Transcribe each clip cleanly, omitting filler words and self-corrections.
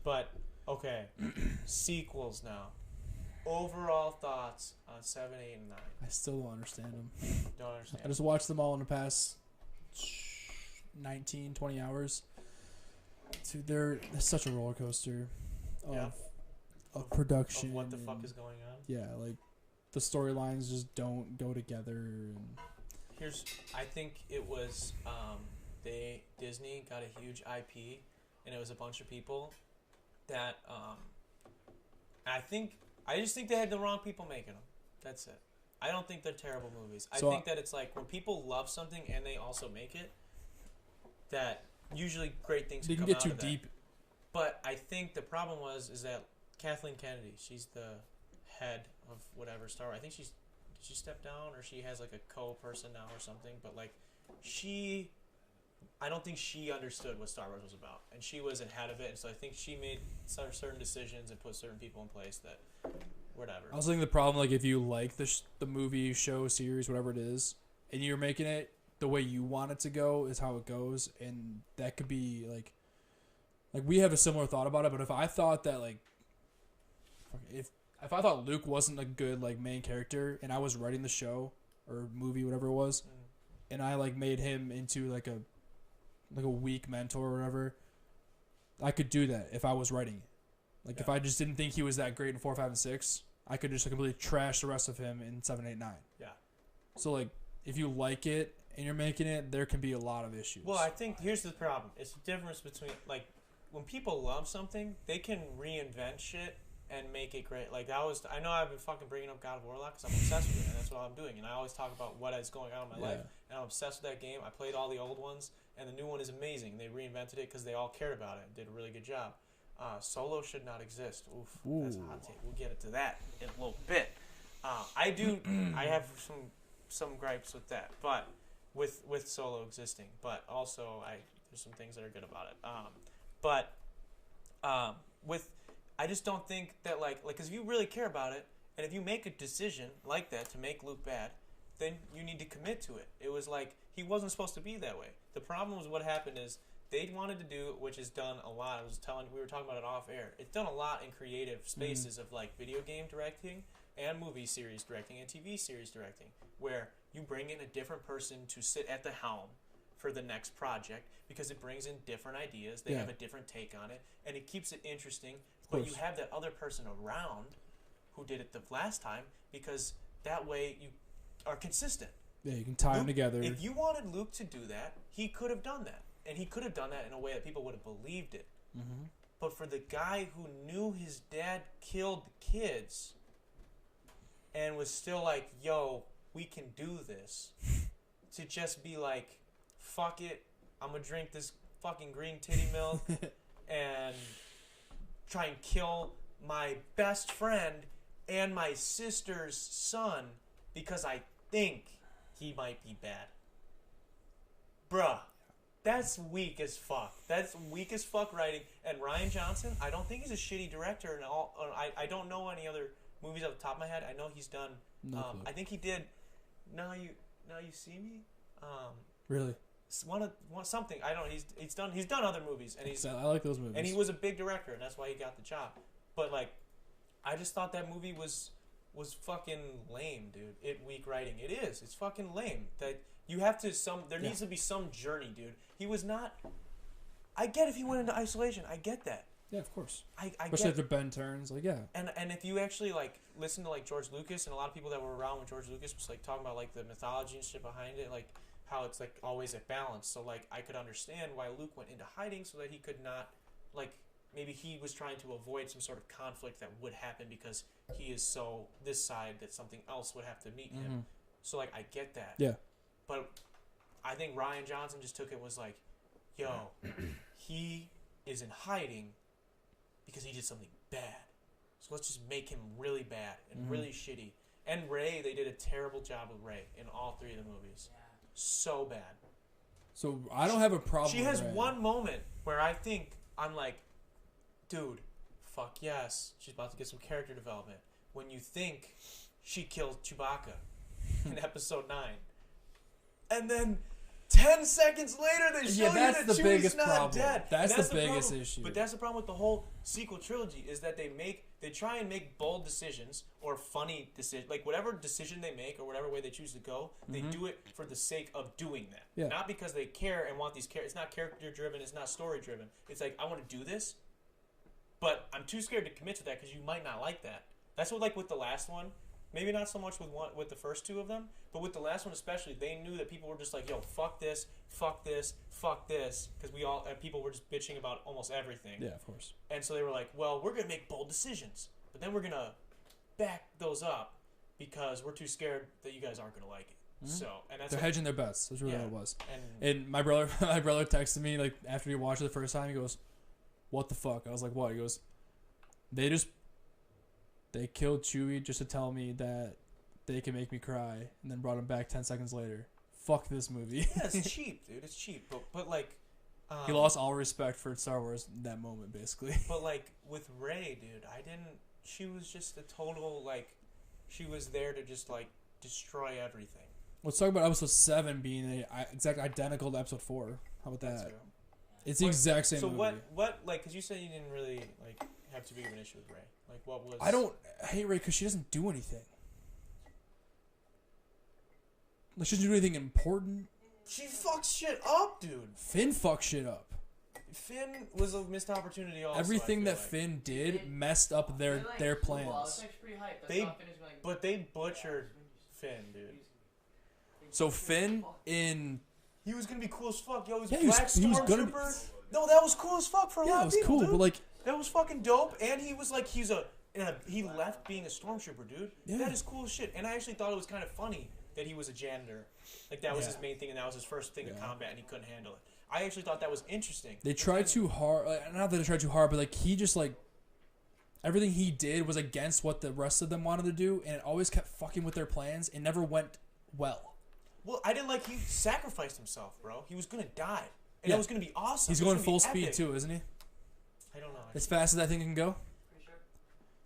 But okay, sequels now. Overall thoughts on 7, 8, and 9. I still don't understand them. Don't understand. I just watched them all in the past 19, 20 hours. Dude, they're such a roller coaster of production. Of what the fuck is going on? Yeah, like the storylines just don't go together. And I think it was Disney got a huge IP, and it was a bunch of people that I just think they had the wrong people making them. That's it. I don't think they're terrible movies. I think that it's like when people love something and they also make it, that usually great things they can can come get out too of deep. that. But I think the problem is that Kathleen Kennedy, she's the head of whatever Star Wars. I think did she step down or she has like a co-person now or something, but like I don't think she understood what Star Wars was about, and she was ahead of it, and so I think she made certain decisions and put certain people in place that whatever. I was thinking the problem, like if you like the movie, show, series, whatever it is, and you're making it the way you want it to go is how it goes, and that could be like we have a similar thought about it. But if I thought that if I thought Luke wasn't a good like main character, and I was writing the show or movie, whatever it was, and I like made him into like a weak mentor or whatever, I could do that if I was writing it. Like if I just didn't think he was that great in 4, 5, and 6, I could just completely trash the rest of him in 7, 8, 9. Yeah. So like if you like it and you're making it, there can be a lot of issues. Well, I think here's the problem. It's the difference between like when people love something, they can reinvent shit and make it great. Like I know I've been fucking bringing up God of War because I'm obsessed with it, and that's what I'm doing. And I always talk about what is going on in my life, and I'm obsessed with that game. I played all the old ones, and the new one is amazing. They reinvented it because they all cared about it and did a really good job. Solo should not exist. Oof, that's a hot take. We'll get into that in a little bit. I have some gripes with that, but with Solo existing. But also, there's some things that are good about it. I just don't think that because if you really care about it, and if you make a decision like that to make Luke bad, then you need to commit to it. It was like he wasn't supposed to be that way. The problem was what happened is they wanted to do, which is done a lot. We were talking about it off air. It's done a lot in creative spaces of like video game directing and movie series directing and TV series directing, where you bring in a different person to sit at the helm for the next project because it brings in different ideas. They have a different take on it, and it keeps it interesting. But you have that other person around who did it the last time because that way you are consistent. Yeah, you can tie them together. If you wanted Luke to do that, he could have done that. And he could have done that in a way that people would have believed it. Mm-hmm. But for the guy who knew his dad killed the kids and was still like, yo, we can do this, to just be like, fuck it, I'm going to drink this fucking green titty milk and try and kill my best friend and my sister's son because I think he might be bad. Bruh. That's weak as fuck. That's weak as fuck writing. And Rian Johnson, I don't think he's a shitty director. And I don't know any other movies off the top of my head. I know he's done. I think he did. Now you see me. Really? Something. I don't. He's done other movies, and I like those movies. And he was a big director, and that's why he got the job. But I just thought that movie was fucking lame, dude. Weak writing. It is. It's fucking lame. That. You have to there needs to be some journey, dude. He was not. I get if he went into isolation. I get that. Yeah, of course. I Especially if the Ben turns, And if you actually listen to George Lucas and a lot of people that were around when George Lucas was talking about the mythology and shit behind it, how it's always at balance. So I could understand why Luke went into hiding so that he could not maybe he was trying to avoid some sort of conflict that would happen because he is so this side that something else would have to meet him. So I get that. Yeah. But I think Rian Johnson just took it was yo, he is in hiding because he did something bad. So let's just make him really bad and really shitty. And Rey, they did a terrible job with Rey in all 3 of the movies. Yeah. So bad. So I don't have a problem She has one moment where I think I'm like, dude, fuck yes, she's about to get some character development. When you think she killed Chewbacca in episode 9. And then 10 seconds later, they show you that's that the Chewie's biggest not problem. dead. That's the biggest problem. issue. But that's the problem with the whole sequel trilogy is that they try and make bold decisions or funny decisions, like whatever decision they make or whatever way they choose to go, they do it for the sake of doing that. Yeah. Not because they care and want these characters. It's not character driven. It's not story driven. It's like, I want to do this, but I'm too scared to commit to that because you might not like that. That's what, like with the last one. Maybe not so much with the first two of them, but with the last one especially, they knew that people were just like, yo, fuck this, fuck this, fuck this, because people were just bitching about almost everything. Yeah, of course. And so they were like, well, we're going to make bold decisions, but then we're going to back those up because we're too scared that you guys aren't going to like it. So, and that's they're hedging their bets. That's really what it was. And my brother texted me like after he watched it the first time. He goes, "What the fuck?" I was like, "What?" He goes, They killed Chewie just to tell me that they can make me cry, and then brought him back 10 seconds later. Fuck this movie. Yeah, it's cheap, dude. It's cheap. But like... he lost all respect for Star Wars in that moment, basically. But, like, with Rey, dude, she was just a total, like... She was there to just, like, destroy everything. Let's talk about Episode 7 being exactly identical to Episode 4. How about that? It's the exact same movie. So what, like, because you said you didn't really, like, have too big of an issue with Rey. Like, what was... I hate Rey because she doesn't do anything. Like, she doesn't do anything important. She fucks shit up, dude. Finn fucks shit up. Finn was a missed opportunity also. Everything that Finn did messed up their plans. But they butchered Finn, dude. So Finn in... He was gonna be cool as fuck. Yo, he was Stormtrooper. No, that was cool as fuck for a lot of people, cool, dude. but like... That was fucking dope, and he was like, he left being a stormtrooper, dude. Yeah. That is cool as shit. And I actually thought it was kind of funny that he was a janitor. Like, that was his main thing, and that was his first thing in combat, and he couldn't handle it. I actually thought that was interesting. They tried too hard. Not that they tried too hard, but like, he just like... Everything he did was against what the rest of them wanted to do, and it always kept fucking with their plans, and never went well. Well, I didn't like he sacrificed himself, bro. He was going to die. And it was going to be awesome. He's going full speed, too, isn't he? I don't know. As fast as that thing can go? Pretty sure.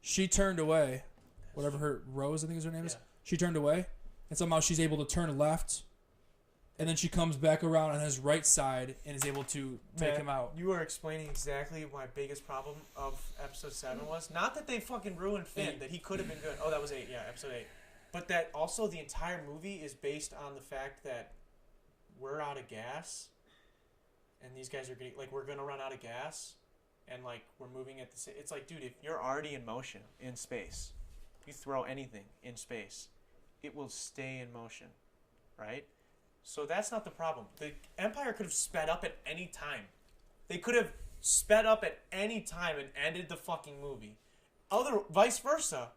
She turned away. Whatever her... Rose, I think is her name is. She turned away. And somehow she's able to turn left. And then she comes back around on his right side and is able to take him out. You are explaining exactly what my biggest problem of Episode 7 was. Not that they fucking ruined Finn. That he could have been good. Oh, that was 8. Yeah, Episode 8. But that also the entire movie is based on the fact that we're out of gas. And these guys are getting... Like, we're going to run out of gas. And, like, we're moving at the same... It's like, dude, if you're already in motion in space, you throw anything in space, it will stay in motion, right? So that's not the problem. The Empire could have sped up at any time. They could have sped up at any time and ended the fucking movie. Vice versa,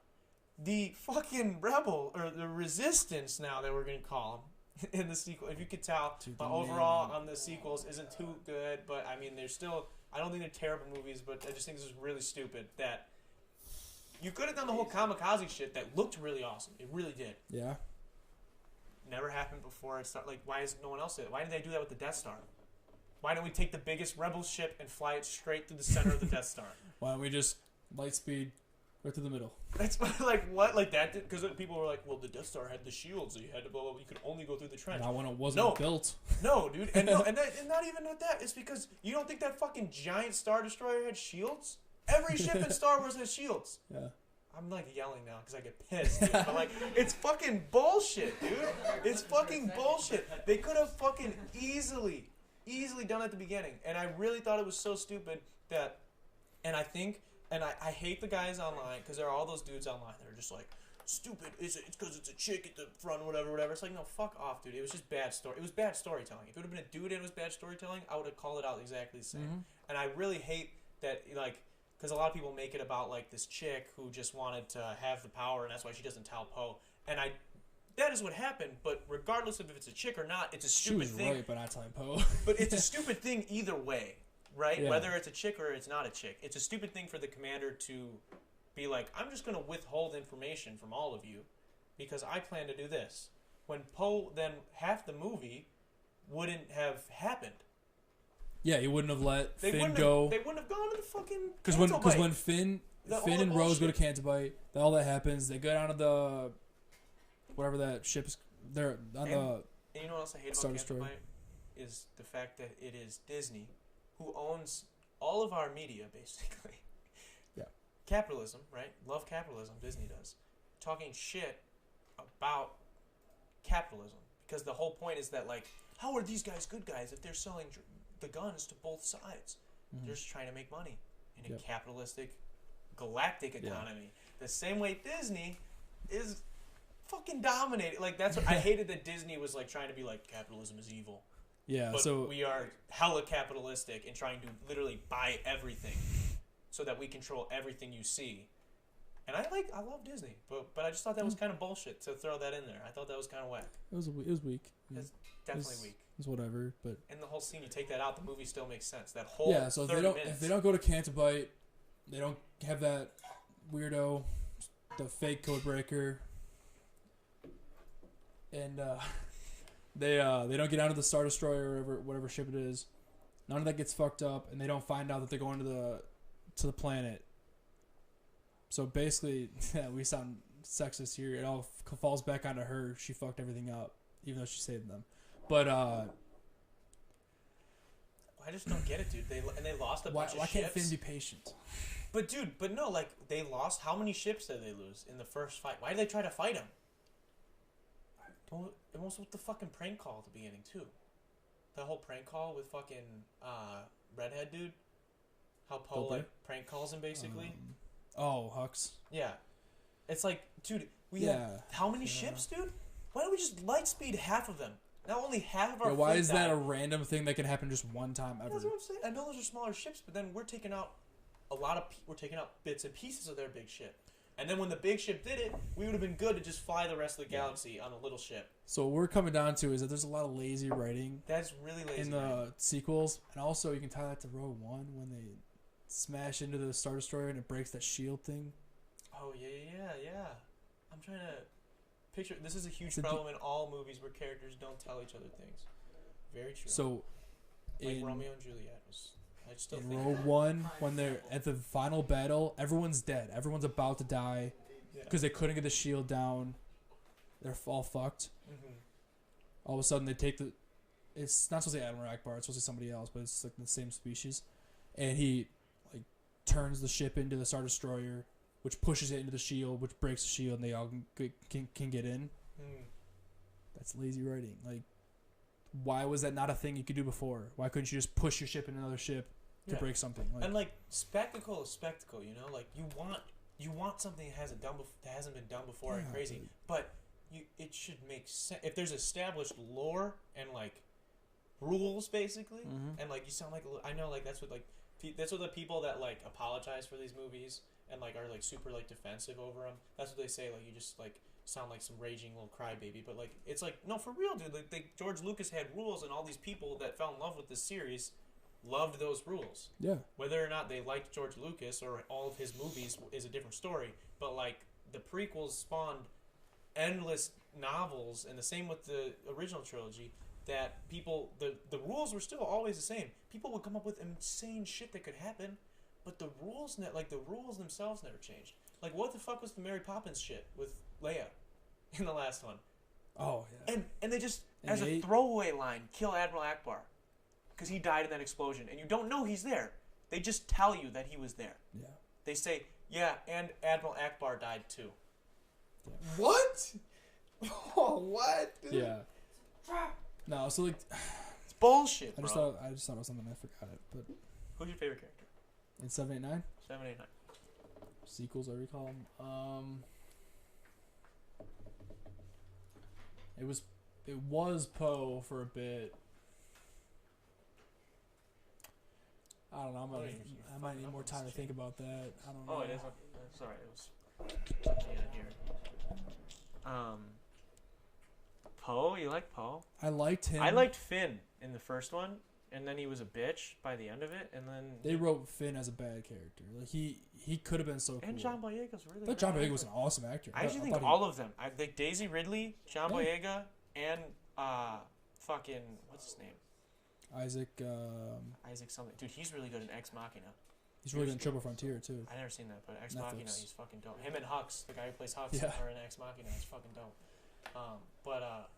the fucking rebel, or the resistance now that we're going to call them, in the sequel, if you could tell, overall on the sequels isn't too good, but I mean, they're still... I don't think they're terrible movies, but I just think this is really stupid that you could have done the whole kamikaze shit that looked really awesome. It really did. Yeah. Never happened before. It's not like, why is no one else did it? Why did they do that with the Death Star? Why don't we take the biggest rebel ship and fly it straight through the center of the Death Star? Why don't we just light speed right to the middle? That's like what? Like that? Because people were like, well, the Death Star had the shields, so you had to blah, blah, blah. You could only go through the trench. Not when it wasn't built. No, dude, and not even with that. It's because you don't think that fucking giant Star Destroyer had shields? Every ship in Star Wars has shields. Yeah. I'm like yelling now because I get pissed, dude. But like, it's fucking bullshit, dude. It's fucking bullshit. They could have fucking easily done it at the beginning, and I really thought it was so stupid that. And I think, and I hate the guys online because there are all those dudes online that are just like, stupid. It's because it's a chick at the front, whatever. It's like, no, fuck off, dude. It was just bad story. It was bad storytelling. If it would have been a dude and it was bad storytelling, I would have called it out exactly the same. Mm-hmm. And I really hate that, like. Because a lot of people make it about, like, this chick who just wanted to have the power, and that's why she doesn't tell Poe. And that is what happened, but regardless of if it's a chick or not, it's a stupid thing. She was right by not telling Poe. But it's a stupid thing either way, right? Yeah. Whether it's a chick or it's not a chick. It's a stupid thing for the commander to be like, I'm just going to withhold information from all of you because I plan to do this. When Poe, then half the movie wouldn't have happened. Yeah, he wouldn't have let Finn go. They wouldn't have gone to the fucking Because when Finn and Rose go to Cantobite, all that happens. They go down to the whatever that ship is. They're on the. And you know what else I hate about Cantobite? is the fact that it is Disney who owns all of our media, basically. Yeah. Capitalism, right? Love capitalism. Disney does. Talking shit about capitalism. Because the whole point is that, like, how are these guys good guys if they're selling the guns to both sides? Mm-hmm. They're just trying to make money in a Yep. capitalistic, galactic economy. The same way Disney is fucking dominated. Like, that's what I hated that Disney was, like, trying to be like, capitalism is evil. Yeah, But so we are hella capitalistic and trying to literally buy everything so that we control everything you see. And I love Disney, but I just thought that was kind of bullshit to throw that in there. I thought that was kind of whack. it was weak. It's definitely weak. It's whatever, but And the whole scene, you take that out, the movie still makes sense. That whole yeah. So 30 minutes. if they don't go to Cantabite, they don't have that weirdo, the fake code breaker, and they don't get onto the Star Destroyer or whatever ship it is. None of that gets fucked up, and they don't find out that they're going to the planet. So basically, yeah, we sound sexist here. It all falls back onto her. She fucked everything up, even though she saved them. But I just don't get it, dude. They lost a bunch of ships. why can't Finn be patient? But no, like, they lost. How many ships did they lose in the first fight? Why did they try to fight him? It was with the fucking prank call at the beginning too. The whole prank call with fucking redhead dude. How Poe Bilby? like prank calls him basically. Hux. Yeah, it's like, dude, we have how many ships, dude? Why don't we just light speed half of them? Not only half of our. Why fleet is that died. a random thing that can happen just one time ever? That's what I'm saying. I know those are smaller ships, but then we're taking out we're taking out bits and pieces of their big ship. And then when the big ship did it, we would have been good to just fly the rest of the galaxy on a little ship. So what we're coming down to is that there's a lot of lazy writing That's really lazy. in the sequels, and also you can tie that to Rogue One when they smash into the Star Destroyer and it breaks that shield thing. Oh yeah. I'm trying to picture. This is a huge problem in all movies where characters don't tell each other things. Very true. So, like in Romeo and Juliet was. I still think Rogue One, when they're at the final battle, everyone's dead. Everyone's about to die because they couldn't get the shield down. They're all fucked. Mm-hmm. All of a sudden, they take the. It's not supposed to be Admiral Akbar. It's supposed to be somebody else, but it's like the same species. And he like turns the ship into the Star Destroyer, which pushes it into the shield, which breaks the shield, and they all can get in. Mm. That's lazy writing. Like, why was that not a thing you could do before? Why couldn't you just push your ship in another ship to break something? Like, and like spectacle is spectacle, you know. Like you want something that hasn't been done before and crazy, but it should make sense if there's established lore and like rules basically, and like you sound like I know like that's what the people that like apologize for these movies and like are like super like defensive over them. That's what they say. Like you just like sound like some raging little crybaby, but like it's like no, for real, dude. Like George Lucas had rules, and all these people that fell in love with this series loved those rules. yeah. Whether or not they liked George Lucas or all of his movies is a different story. But like the prequels spawned endless novels, and the same with the original trilogy. That people the rules were still always the same. People would come up with insane shit that could happen, but the rules themselves never changed. Like what the fuck was the Mary Poppins shit with Leia in the last one? Oh yeah. And they just as a throwaway line kill Admiral Akbar because he died in that explosion, and you don't know he's there. They just tell you that he was there. Yeah. They say, yeah, and Admiral Akbar died too. Yeah. What? Oh, what? Dude? Yeah. No, so like, it's bullshit, I bro. just thought it was something. I forgot it, but Who's your favorite character? in 789 789. sequels, I recall them. It was Poe for a bit. I don't know. I might need more time to think about that. I don't know. Oh, it is. Sorry, it was. Yeah, here. Poe, you like Poe? I liked him. I liked Finn in the first one, and then he was a bitch by the end of it, and then They wrote Finn as a bad character. Like he could have been so cool. and John Boyega's really. I thought John Boyega was an awesome actor. I actually think all of them. I think Daisy Ridley, John Boyega, and fucking what's his name? Isaac. Isaac something. Dude, he's really good in Ex Machina. He's really good in Triple Frontier too. I never seen that, but Ex Netflix. Machina, he's fucking dope. Him and Hux, the guy who plays Hux, Yeah. are in Ex Machina. It's fucking dope. But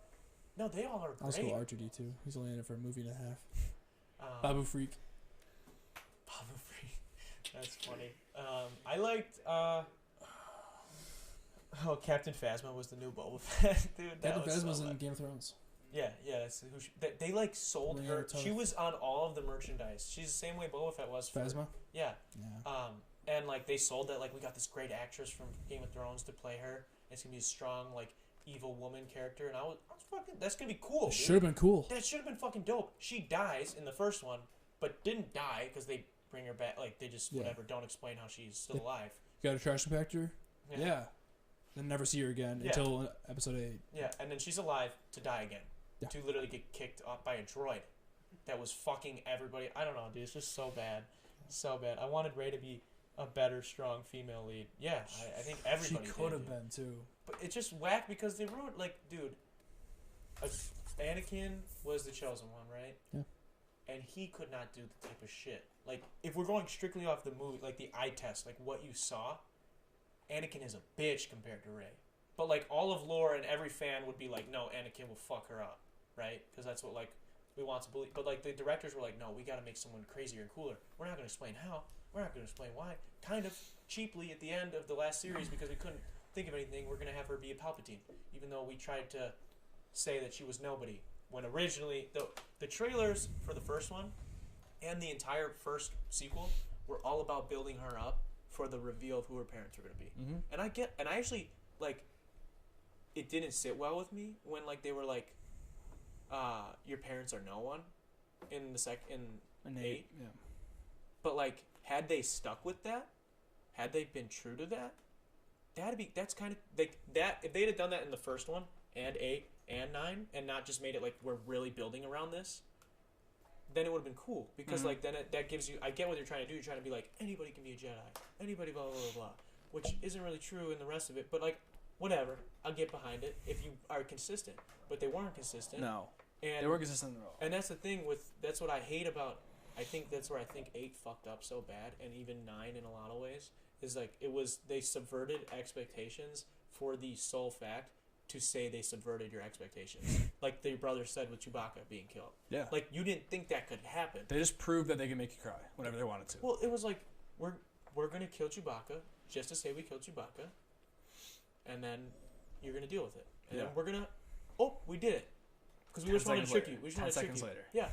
No, they all are great. I'll go R2D2. He's only in it for a movie and a half. Babu Babu Freak. Freak. That's funny. I liked. Captain Phasma was the new Boba Fett, dude. Captain Phasma was in Game of Thrones. Yeah, that's who they like sold Ring her. of Tough. She was on all of the merchandise. She's the same way Boba Fett was. Phasma. Yeah. Yeah. And like they sold that, like we got this great actress from Game of Thrones to play her. It's gonna be a strong, like evil woman character, and I was fucking. That's gonna be cool. It should have been cool. That should have been fucking dope. She dies in the first one, but didn't die because they bring her back. Like they just whatever. Don't explain how she's still alive. You got a trash compactor? Yeah. Then never see her again until episode 8. Yeah, and then she's alive to die again. Yeah. To literally get kicked off by a droid that was fucking everybody. I don't know, dude. It's just so bad. So bad. I wanted Rey to be a better, strong female lead. Yeah, I think everybody She could have been, too. But it's just whack because they ruined, like, dude, Anakin was the chosen one, right? Yeah. And he could not do the type of shit. Like, if we're going strictly off the movie, like the eye test, like what you saw, Anakin is a bitch compared to Rey. But, like, all of lore and every fan would be like, no, Anakin will fuck her up, right? Because that's what, like, we want to believe. But, like, the directors were like, no, we got to make someone crazier and cooler. We're not going to explain how. We're not going to explain why. Kind of cheaply at the end of the last series, because we couldn't think of anything, we're going to have her be a Palpatine. Even though we tried to say that she was nobody. When originally, the trailers for the first one and the entire first sequel were all about building her up for the reveal of who her parents were going to be. Mm-hmm. And I actually, like, it didn't sit well with me when, like, they were like, your parents are no one in in 8. Yeah. But, like, had they stuck with that, had they been true to that, that's kind of, like, that, if they'd have done that in the first one, and 8, and 9, and not just made it, like, we're really building around this, then it would have been cool. Because, like, then that gives you, I get what you're trying to do, you're trying to be like, anybody can be a Jedi, anybody blah, blah, blah, blah, which isn't really true in the rest of it, but, like, whatever, I'll get behind it if you are consistent. But they weren't consistent. No. And They weren't consistent at all. And that's the thing that's what I hate about, I think that's where I think 8 fucked up so bad, and even 9 in a lot of ways, is like, they subverted expectations for the sole fact to say they subverted your expectations. Like the brother said with Chewbacca being killed. Yeah. Like, you didn't think that could happen. They just proved that they can make you cry whenever they wanted to. Well, it was like, we're going to kill Chewbacca just to say we killed Chewbacca, and then you're going to deal with it. And then we're going to, we did it. Because we just wanted to trick you. We just wanted to trick you. later. Yeah.